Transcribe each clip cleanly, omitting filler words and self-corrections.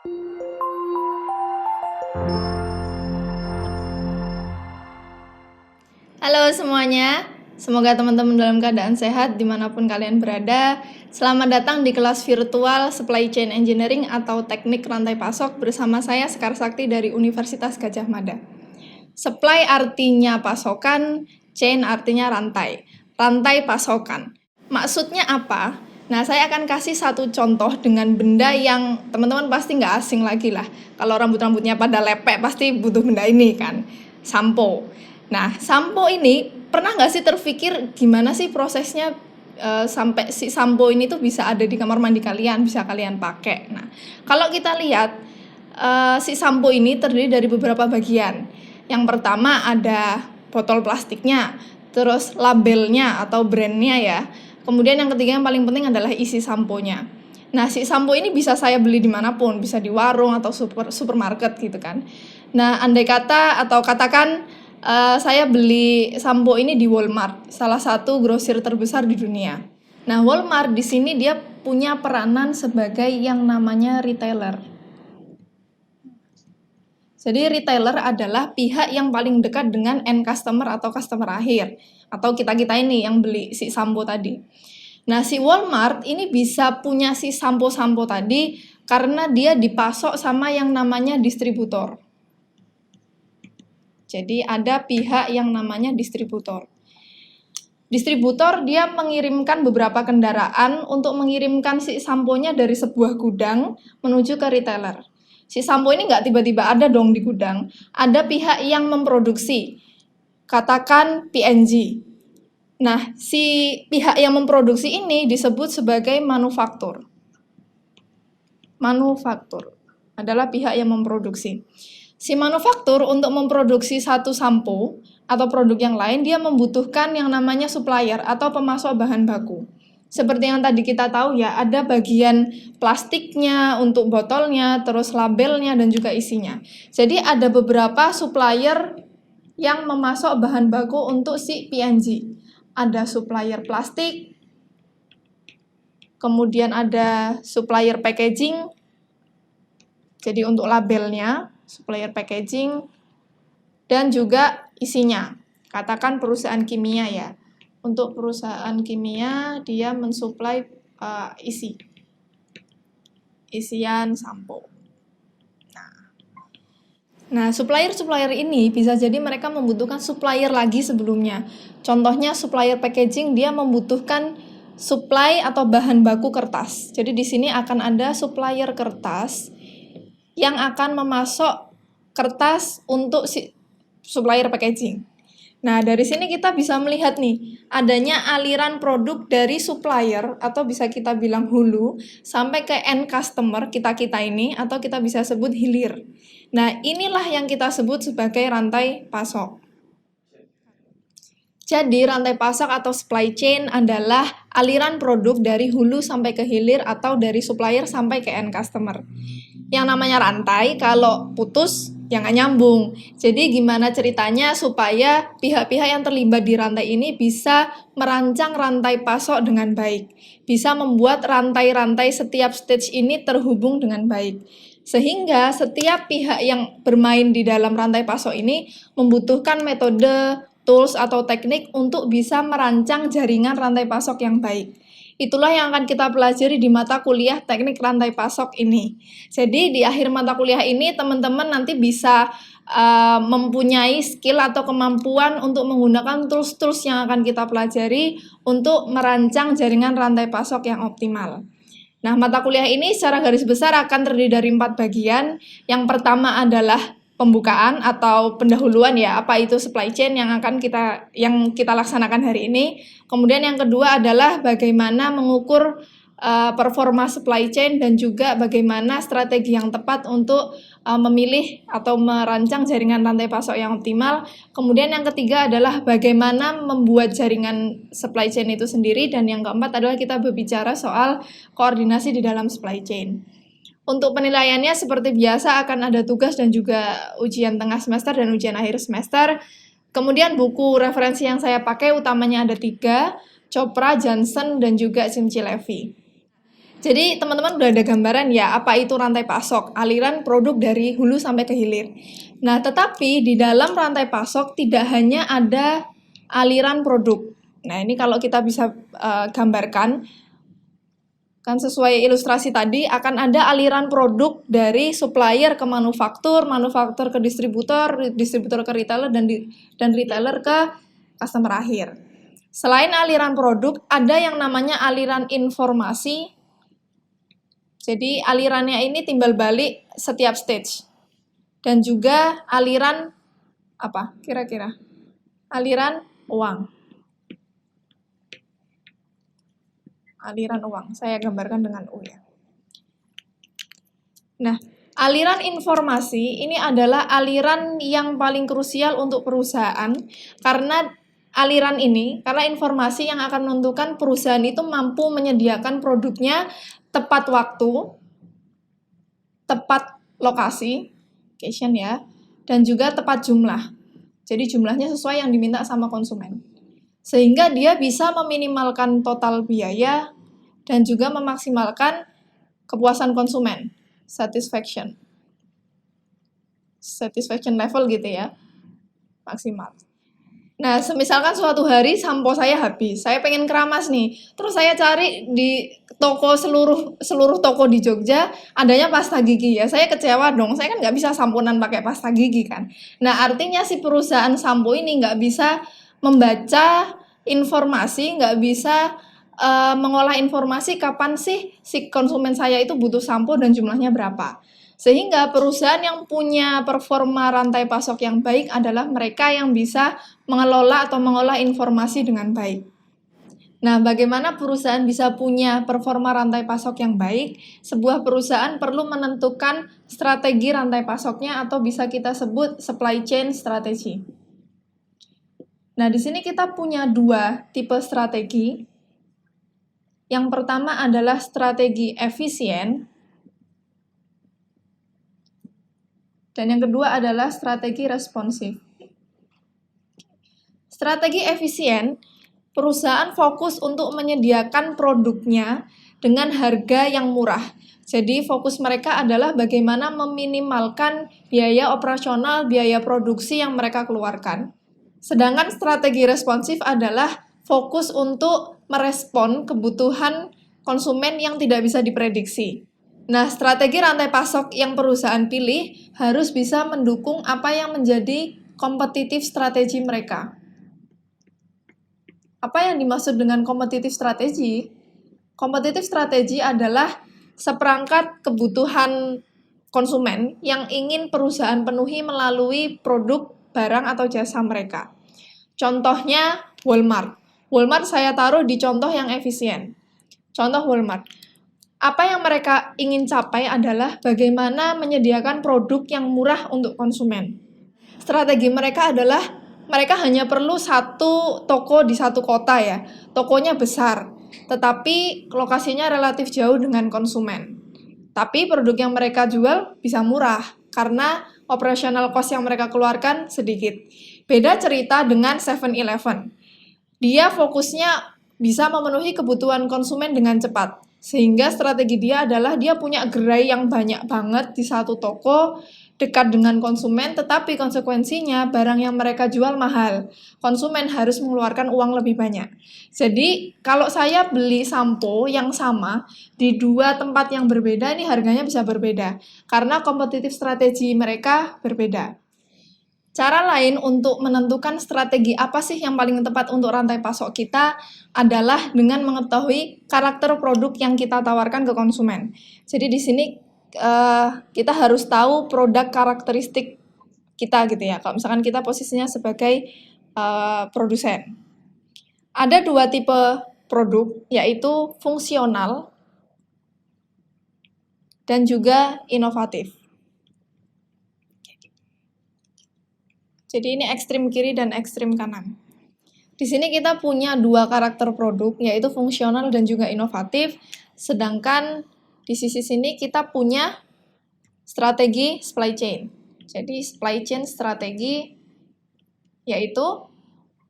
Halo semuanya, semoga teman-teman dalam keadaan sehat dimanapun kalian berada. Selamat datang di kelas virtual Supply Chain Engineering atau Teknik Rantai Pasok bersama saya Sekar Sakti dari Universitas Gadjah Mada. Supply artinya pasokan, chain artinya rantai, rantai pasokan. Maksudnya apa? Nah, saya akan kasih satu contoh dengan benda yang teman-teman pasti nggak asing lagi lah. Kalau rambut-rambutnya pada lepek pasti butuh benda ini kan, sampo. Nah, sampo ini pernah nggak sih terpikir gimana sih prosesnya sampai si sampo ini tuh bisa ada di kamar mandi kalian, bisa kalian pakai. Nah, kalau kita lihat si sampo ini terdiri dari beberapa bagian. Yang pertama ada botol plastiknya, terus labelnya atau brandnya ya. Kemudian yang ketiga yang paling penting adalah isi samponya. Nah, si sampo ini bisa saya beli dimanapun, bisa di warung atau supermarket gitu kan. Nah, andai kata atau katakan saya beli sampo ini di Walmart, salah satu grosir terbesar di dunia. Nah, Walmart di sini dia punya peranan sebagai yang namanya retailer. Jadi retailer adalah pihak yang paling dekat dengan end customer atau customer akhir, atau kita-kita ini yang beli si sampo tadi. Nah, si Walmart ini bisa punya si sampo-sampo tadi karena dia dipasok sama yang namanya distributor. Jadi ada pihak yang namanya distributor. Distributor dia mengirimkan beberapa kendaraan untuk mengirimkan si samponya dari sebuah gudang menuju ke retailer. Si sampo ini nggak tiba-tiba ada dong di gudang, ada pihak yang memproduksi, katakan P&G. Nah, si pihak yang memproduksi ini disebut sebagai manufaktur. Manufaktur adalah pihak yang memproduksi. Si manufaktur untuk memproduksi satu sampo atau produk yang lain, dia membutuhkan yang namanya supplier atau pemasok bahan baku. Seperti yang tadi kita tahu ya, ada bagian plastiknya untuk botolnya, terus labelnya dan juga isinya. Jadi ada beberapa supplier yang memasok bahan baku untuk si P&G. Ada supplier plastik, kemudian ada supplier packaging, jadi untuk labelnya, supplier packaging, dan juga isinya. Katakan perusahaan kimia ya. Untuk perusahaan kimia, dia mensuplai isian sampo. Nah, supplier-supplier ini bisa jadi mereka membutuhkan supplier lagi sebelumnya. Contohnya supplier packaging dia membutuhkan supply atau bahan baku kertas. Jadi di sini akan ada supplier kertas yang akan memasok kertas untuk si supplier packaging. Nah, dari sini kita bisa melihat nih, adanya aliran produk dari supplier atau bisa kita bilang hulu sampai ke end customer kita-kita ini atau kita bisa sebut hilir. Nah, inilah yang kita sebut sebagai rantai pasok. Jadi, rantai pasok atau supply chain adalah aliran produk dari hulu sampai ke hilir atau dari supplier sampai ke end customer. Yang namanya rantai, kalau putus, ya nggak nyambung. Jadi gimana ceritanya supaya pihak-pihak yang terlibat di rantai ini bisa merancang rantai pasok dengan baik. Bisa membuat rantai-rantai setiap stage ini terhubung dengan baik. Sehingga setiap pihak yang bermain di dalam rantai pasok ini membutuhkan metode, tools, atau teknik untuk bisa merancang jaringan rantai pasok yang baik. Itulah yang akan kita pelajari di mata kuliah teknik rantai pasok ini. Jadi di akhir mata kuliah ini teman-teman nanti bisa mempunyai skill atau kemampuan untuk menggunakan tools-tools yang akan kita pelajari untuk merancang jaringan rantai pasok yang optimal. Nah, mata kuliah ini secara garis besar akan terdiri dari 4 bagian. Yang pertama adalah pembukaan atau pendahuluan ya, apa itu supply chain yang kita laksanakan hari ini. Kemudian yang kedua adalah bagaimana mengukur performa supply chain dan juga bagaimana strategi yang tepat untuk memilih atau merancang jaringan rantai pasok yang optimal. Kemudian yang ketiga adalah bagaimana membuat jaringan supply chain itu sendiri, dan yang keempat adalah kita berbicara soal koordinasi di dalam supply chain. Untuk penilaiannya seperti biasa akan ada tugas dan juga ujian tengah semester dan ujian akhir semester. Kemudian buku referensi yang saya pakai utamanya ada 3, Chopra, Johnson, dan juga Simchi Levy. Jadi teman-teman udah ada gambaran ya apa itu rantai pasok, aliran produk dari hulu sampai ke hilir. Nah, tetapi di dalam rantai pasok tidak hanya ada aliran produk. Nah, ini kalau kita bisa gambarkan, kan sesuai ilustrasi tadi akan ada aliran produk dari supplier ke manufaktur, manufaktur ke distributor, distributor ke retailer, dan retailer ke customer akhir. Selain aliran produk, ada yang namanya aliran informasi. Jadi alirannya ini timbal balik setiap stage. Dan juga aliran apa kira-kira? Aliran uang. Aliran uang. Saya gambarkan dengan U ya. Nah, aliran informasi ini adalah aliran yang paling krusial untuk perusahaan karena karena informasi yang akan menentukan perusahaan itu mampu menyediakan produknya tepat waktu, tepat lokasi, location ya, dan juga tepat jumlah. Jadi jumlahnya sesuai yang diminta sama konsumen. Sehingga dia bisa meminimalkan total biaya dan juga memaksimalkan kepuasan konsumen, satisfaction level gitu ya, maksimal. Nah, semisalkan suatu hari sampo saya habis, saya pengen keramas nih, terus saya cari di toko seluruh toko di Jogja adanya pasta gigi ya, saya kecewa dong, saya kan nggak bisa samponan pakai pasta gigi kan. Nah, artinya si perusahaan sampo ini nggak bisa membaca informasi, nggak bisa mengolah informasi kapan sih si konsumen saya itu butuh sampo dan jumlahnya berapa. Sehingga perusahaan yang punya performa rantai pasok yang baik adalah mereka yang bisa mengelola atau mengolah informasi dengan baik. Nah, bagaimana perusahaan bisa punya performa rantai pasok yang baik? Sebuah perusahaan perlu menentukan strategi rantai pasoknya atau bisa kita sebut supply chain strategy. Nah, di sini kita punya dua tipe strategi. Yang pertama adalah strategi efisien, dan yang kedua adalah strategi responsif. Strategi efisien, perusahaan fokus untuk menyediakan produknya dengan harga yang murah. Jadi fokus mereka adalah bagaimana meminimalkan biaya operasional, biaya produksi yang mereka keluarkan. Sedangkan strategi responsif adalah fokus untuk merespon kebutuhan konsumen yang tidak bisa diprediksi. Nah, strategi rantai pasok yang perusahaan pilih harus bisa mendukung apa yang menjadi kompetitif strategi mereka. Apa yang dimaksud dengan kompetitif strategi? Kompetitif strategi adalah seperangkat kebutuhan konsumen yang ingin perusahaan penuhi melalui produk, barang, atau jasa mereka. Contohnya Walmart. Walmart saya taruh di contoh yang efisien. Contoh Walmart. Apa yang mereka ingin capai adalah bagaimana menyediakan produk yang murah untuk konsumen. Strategi mereka adalah mereka hanya perlu satu toko di satu kota ya. Tokonya besar, tetapi lokasinya relatif jauh dengan konsumen. Tapi produk yang mereka jual bisa murah karena operational cost yang mereka keluarkan sedikit. Beda cerita dengan 7-Eleven. Dia fokusnya bisa memenuhi kebutuhan konsumen dengan cepat. Sehingga strategi dia adalah dia punya gerai yang banyak banget di satu toko, dekat dengan konsumen, tetapi konsekuensinya barang yang mereka jual mahal. Konsumen harus mengeluarkan uang lebih banyak. Jadi, kalau saya beli sampo yang sama di dua tempat yang berbeda, ini harganya bisa berbeda. Karena kompetitif strategi mereka berbeda. Cara lain untuk menentukan strategi apa sih yang paling tepat untuk rantai pasok kita adalah dengan mengetahui karakter produk yang kita tawarkan ke konsumen. Jadi di sini kita harus tahu produk karakteristik kita gitu ya. Kalau misalkan kita posisinya sebagai produsen. Ada dua tipe produk, yaitu fungsional dan juga inovatif. Jadi ini ekstrim kiri dan ekstrim kanan. Di sini kita punya dua karakter produk, yaitu fungsional dan juga inovatif. Sedangkan di sisi sini kita punya strategi supply chain. Jadi supply chain strategi yaitu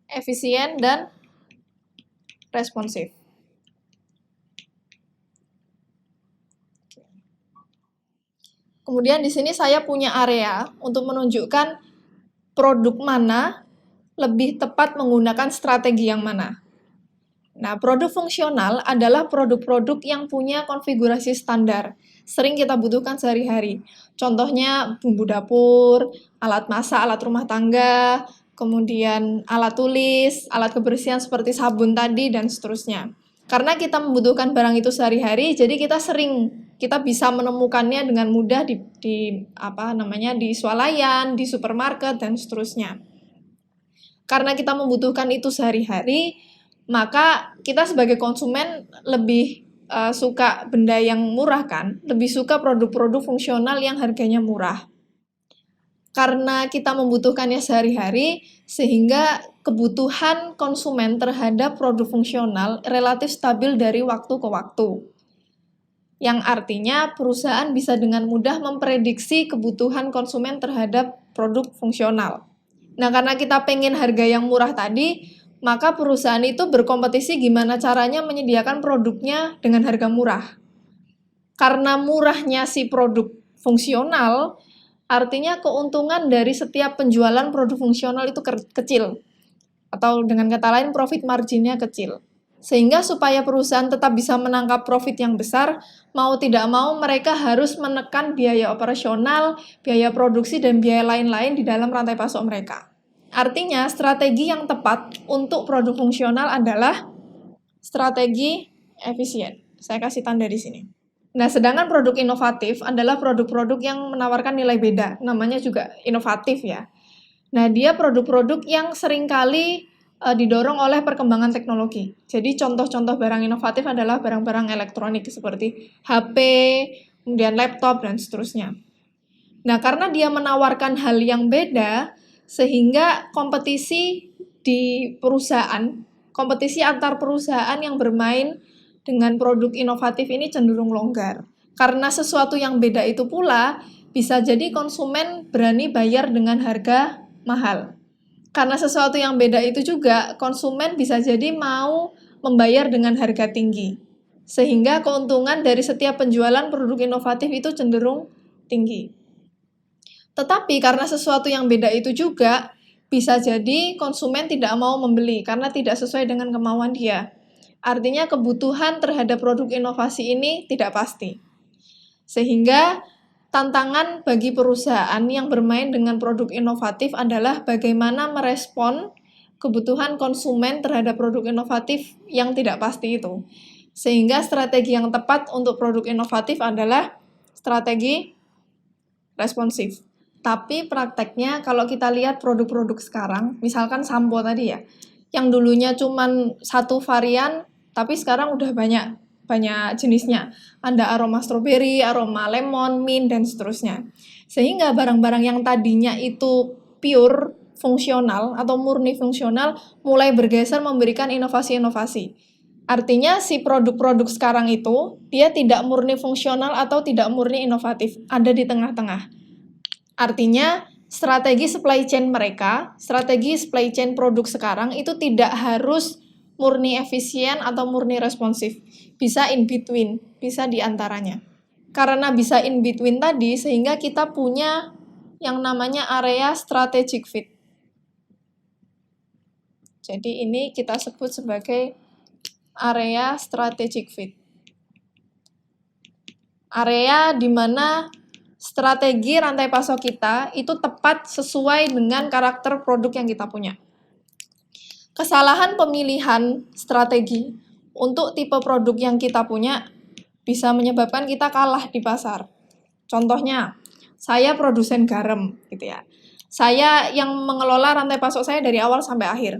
efisien dan responsif. Kemudian di sini saya punya area untuk menunjukkan produk mana lebih tepat menggunakan strategi yang mana. Nah, produk fungsional adalah produk-produk yang punya konfigurasi standar, sering kita butuhkan sehari-hari. Contohnya bumbu dapur, alat masak, alat rumah tangga, kemudian alat tulis, alat kebersihan seperti sabun tadi, dan seterusnya. Karena kita membutuhkan barang itu sehari-hari, jadi kita bisa menemukannya dengan mudah di swalayan, di supermarket, dan seterusnya. Karena kita membutuhkan itu sehari-hari, maka kita sebagai konsumen lebih suka benda yang murah kan, lebih suka produk-produk fungsional yang harganya murah. Karena kita membutuhkannya sehari-hari, sehingga kebutuhan konsumen terhadap produk fungsional relatif stabil dari waktu ke waktu. Yang artinya perusahaan bisa dengan mudah memprediksi kebutuhan konsumen terhadap produk fungsional. Nah, karena kita pengen harga yang murah tadi, maka perusahaan itu berkompetisi gimana caranya menyediakan produknya dengan harga murah. Karena murahnya si produk fungsional, artinya keuntungan dari setiap penjualan produk fungsional itu kecil. Atau dengan kata lain, profit marginnya kecil. Sehingga supaya perusahaan tetap bisa menangkap profit yang besar, mau tidak mau mereka harus menekan biaya operasional, biaya produksi, dan biaya lain-lain di dalam rantai pasok mereka. Artinya, strategi yang tepat untuk produk fungsional adalah strategi efisien. Saya kasih tanda di sini. Nah, sedangkan produk inovatif adalah produk-produk yang menawarkan nilai beda. Namanya juga inovatif ya. Nah, dia produk-produk yang seringkali didorong oleh perkembangan teknologi. Jadi contoh-contoh barang inovatif adalah barang-barang elektronik seperti HP, kemudian laptop, dan seterusnya. Nah, karena dia menawarkan hal yang beda, sehingga kompetisi di perusahaan, kompetisi antar perusahaan yang bermain dengan produk inovatif ini cenderung longgar. Karena sesuatu yang beda itu pula, bisa jadi konsumen berani bayar dengan harga mahal. Karena sesuatu yang beda itu juga, konsumen bisa jadi mau membayar dengan harga tinggi. Sehingga keuntungan dari setiap penjualan produk inovatif itu cenderung tinggi. Tetapi karena sesuatu yang beda itu juga, bisa jadi konsumen tidak mau membeli karena tidak sesuai dengan kemauan dia. Artinya kebutuhan terhadap produk inovasi ini tidak pasti. Sehingga tantangan bagi perusahaan yang bermain dengan produk inovatif adalah bagaimana merespon kebutuhan konsumen terhadap produk inovatif yang tidak pasti itu. Sehingga strategi yang tepat untuk produk inovatif adalah strategi responsif. Tapi prakteknya kalau kita lihat produk-produk sekarang, misalkan sampo tadi ya, yang dulunya cuma satu varian, tapi sekarang udah banyak jenisnya. Ada aroma stroberi, aroma lemon, mint, dan seterusnya. Sehingga barang-barang yang tadinya itu pure fungsional atau murni fungsional mulai bergeser memberikan inovasi-inovasi. Artinya si produk-produk sekarang itu dia tidak murni fungsional atau tidak murni inovatif, ada di tengah-tengah. Artinya strategi supply chain mereka, strategi supply chain produk sekarang itu tidak harus murni efisien atau murni responsif. Bisa in between, bisa di antaranya. Karena bisa in between tadi, sehingga kita punya yang namanya area strategic fit. Jadi ini kita sebut sebagai area strategic fit. Area di mana strategi rantai pasok kita itu tepat sesuai dengan karakter produk yang kita punya. Kesalahan pemilihan strategi untuk tipe produk yang kita punya bisa menyebabkan kita kalah di pasar. Contohnya, saya produsen garam gitu ya. Saya yang mengelola rantai pasok saya dari awal sampai akhir.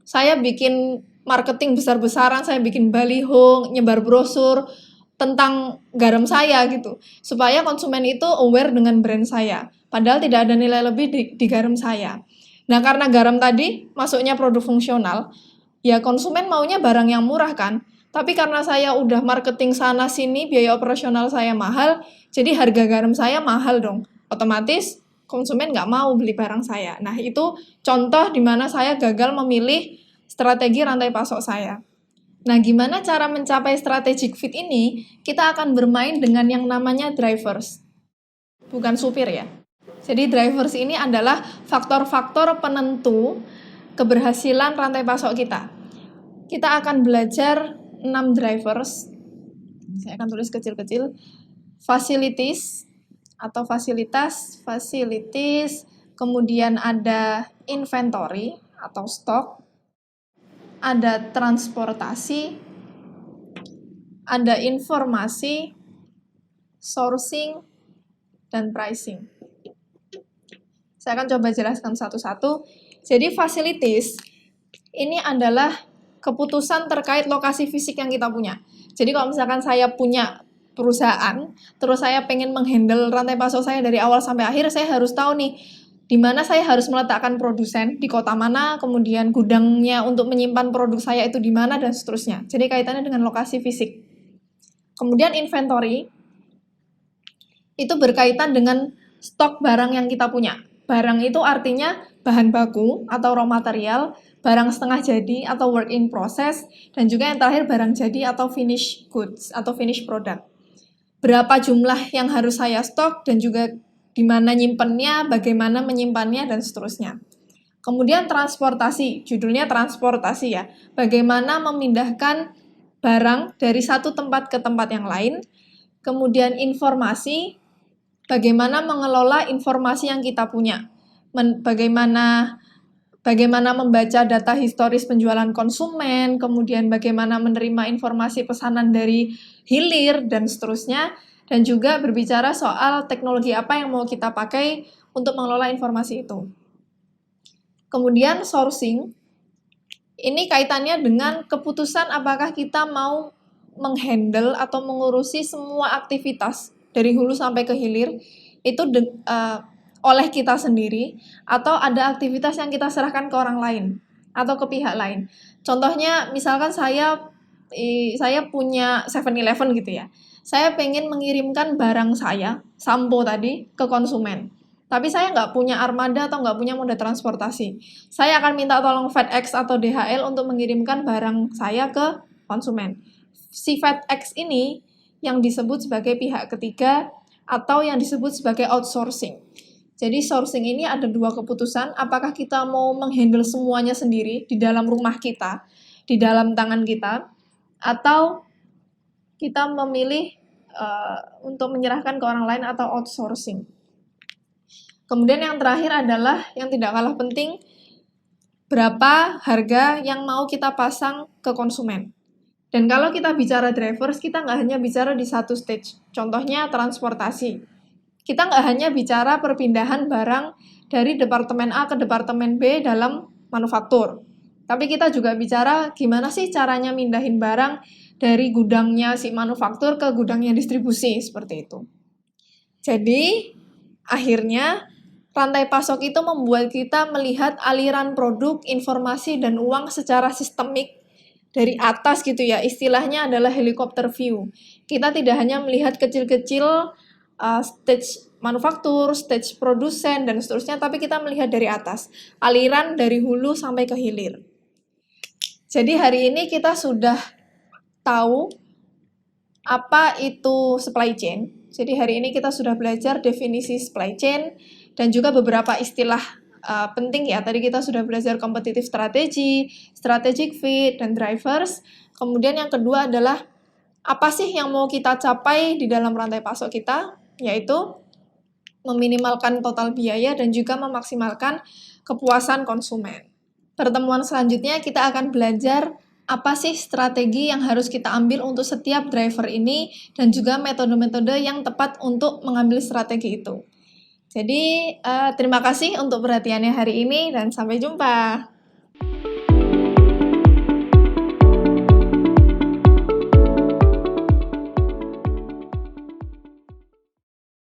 Saya bikin marketing besar-besaran, saya bikin baliho, nyebar brosur tentang garam saya gitu. Supaya konsumen itu aware dengan brand saya. Padahal tidak ada nilai lebih di garam saya. Nah, karena garam tadi masuknya produk fungsional, ya konsumen maunya barang yang murah kan. Tapi karena saya udah marketing sana sini, biaya operasional saya mahal, jadi harga garam saya mahal dong. Otomatis konsumen nggak mau beli barang saya. Nah, itu contoh di mana saya gagal memilih strategi rantai pasok saya. Nah, gimana cara mencapai strategic fit ini? Kita akan bermain dengan yang namanya drivers. bukan supir ya. Jadi drivers ini adalah faktor-faktor penentu keberhasilan rantai pasok kita. Kita akan belajar 6 drivers. Saya akan tulis kecil-kecil. Facilities atau facilities, kemudian ada inventory atau stok, ada transportasi, ada informasi, sourcing, dan pricing. Saya akan coba jelaskan satu-satu. Jadi facilities ini adalah keputusan terkait lokasi fisik yang kita punya. Jadi kalau misalkan saya punya perusahaan, terus saya pengen menghandle rantai pasok saya dari awal sampai akhir, saya harus tahu nih, di mana saya harus meletakkan produsen, di kota mana, kemudian gudangnya untuk menyimpan produk saya itu di mana, dan seterusnya. Jadi kaitannya dengan lokasi fisik. Kemudian inventory, itu berkaitan dengan stok barang yang kita punya. Barang itu artinya bahan baku atau raw material, barang setengah jadi atau work in process, dan juga yang terakhir barang jadi atau finished goods atau finished product. Berapa jumlah yang harus saya stok dan juga di mana nyimpennya, bagaimana menyimpannya, dan seterusnya. Kemudian transportasi, judulnya transportasi ya. Bagaimana memindahkan barang dari satu tempat ke tempat yang lain. Kemudian informasi, bagaimana mengelola informasi yang kita punya. Bagaimana membaca data historis penjualan konsumen, kemudian bagaimana menerima informasi pesanan dari hilir, dan seterusnya. Dan juga berbicara soal teknologi apa yang mau kita pakai untuk mengelola informasi itu. Kemudian sourcing, ini kaitannya dengan keputusan apakah kita mau menghandle atau mengurusi semua aktivitas dari hulu sampai ke hilir, itu oleh kita sendiri, atau ada aktivitas yang kita serahkan ke orang lain, atau ke pihak lain. Contohnya, misalkan saya punya 7-Eleven gitu ya. Saya pengen mengirimkan barang saya, sampo tadi, ke konsumen. Tapi saya nggak punya armada atau nggak punya moda transportasi. Saya akan minta tolong FedEx atau DHL untuk mengirimkan barang saya ke konsumen. Si FedEx ini yang disebut sebagai pihak ketiga atau yang disebut sebagai outsourcing. Jadi sourcing ini ada dua keputusan, apakah kita mau menghandle semuanya sendiri di dalam rumah kita, di dalam tangan kita, atau kita memilih untuk menyerahkan ke orang lain atau outsourcing. Kemudian yang terakhir adalah, yang tidak kalah penting, berapa harga yang mau kita pasang ke konsumen. Dan kalau kita bicara drivers, kita nggak hanya bicara di satu stage. Contohnya transportasi. Kita nggak hanya bicara perpindahan barang dari departemen A ke departemen B dalam manufaktur. Tapi kita juga bicara gimana sih caranya mindahin barang dari gudangnya si manufaktur ke gudangnya distribusi, seperti itu. Jadi, akhirnya rantai pasok itu membuat kita melihat aliran produk, informasi, dan uang secara sistemik dari atas gitu ya. Istilahnya adalah helikopter view. Kita tidak hanya melihat kecil-kecil stage manufaktur, stage produsen, dan seterusnya, tapi kita melihat dari atas. Aliran dari hulu sampai ke hilir. Jadi hari ini kita sudah tahu apa itu supply chain. Jadi hari ini kita sudah belajar definisi supply chain dan juga beberapa istilah penting ya. Tadi kita sudah belajar competitive strategy, strategic fit, dan drivers. Kemudian yang kedua adalah apa sih yang mau kita capai di dalam rantai pasok kita, yaitu meminimalkan total biaya dan juga memaksimalkan kepuasan konsumen. Pertemuan selanjutnya kita akan belajar apa sih strategi yang harus kita ambil untuk setiap driver ini dan juga metode-metode yang tepat untuk mengambil strategi itu. Jadi, terima kasih untuk perhatiannya hari ini dan sampai jumpa.